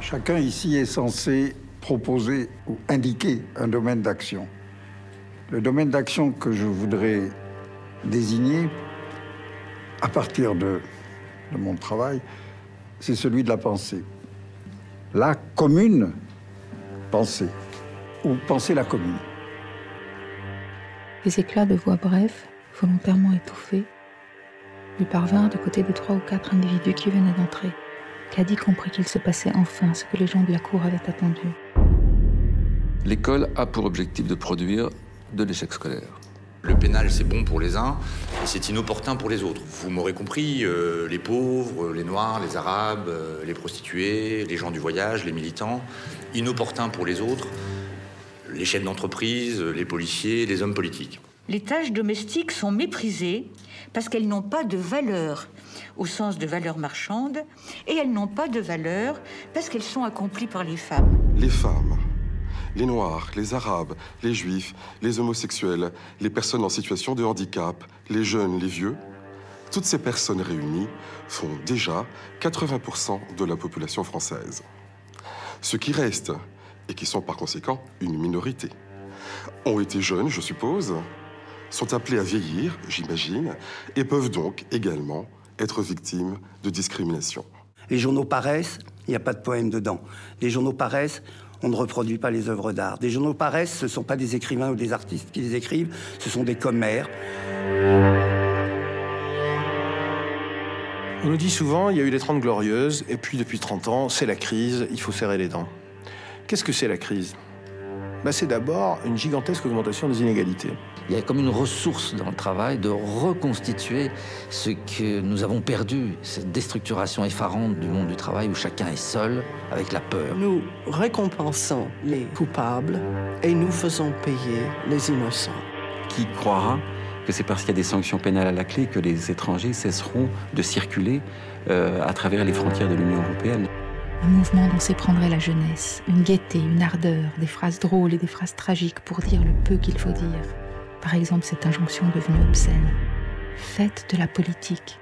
Chacun ici est censé proposer ou indiquer un domaine d'action. Le domaine d'action que je voudrais désigner, à partir de mon travail, c'est celui de la pensée. La commune pensée, ou penser la commune. Les éclats de voix brefs, volontairement étouffés, lui parvinrent du côté des 3 ou 4 individus qui venaient d'entrer. Caddy comprit qu'il se passait enfin ce que les gens de la cour avaient attendu. L'école a pour objectif de produire de l'échec scolaire. Le pénal, c'est bon pour les uns et c'est inopportun pour les autres. Vous m'aurez compris, les pauvres, les noirs, les arabes, les prostituées, les gens du voyage, les militants. Inopportun pour les autres, les chefs d'entreprise, les policiers, les hommes politiques. Les tâches domestiques sont méprisées parce qu'elles n'ont pas de valeur, au sens de valeur marchande, et elles n'ont pas de valeur parce qu'elles sont accomplies par les femmes. Les femmes, les Noirs, les Arabes, les Juifs, les homosexuels, les personnes en situation de handicap, les jeunes, les vieux, toutes ces personnes réunies font déjà 80% de la population française. Ceux qui restent, et qui sont par conséquent une minorité, ont été jeunes, je suppose, sont appelés à vieillir, j'imagine, et peuvent donc également être victimes de discrimination. Les journaux paraissent, il n'y a pas de poème dedans. Les journaux paraissent, on ne reproduit pas les œuvres d'art. Des journaux paraissent, ce ne sont pas des écrivains ou des artistes qui les écrivent, ce sont des commères. On nous dit souvent, il y a eu les 30 Glorieuses, et puis depuis 30 ans, c'est la crise, il faut serrer les dents. Qu'est-ce que c'est la crise ? C'est d'abord une gigantesque augmentation des inégalités. Il y a comme une ressource dans le travail de reconstituer ce que nous avons perdu, cette déstructuration effarante du monde du travail où chacun est seul, avec la peur. Nous récompensons les coupables et nous faisons payer les innocents. Qui croira que c'est parce qu'il y a des sanctions pénales à la clé que les étrangers cesseront de circuler à travers les frontières de l'Union européenne? Un mouvement dont s'éprendrait la jeunesse, une gaieté, une ardeur, des phrases drôles et des phrases tragiques pour dire le peu qu'il faut dire. Par exemple, cette injonction devenue obscène. Faites de la politique.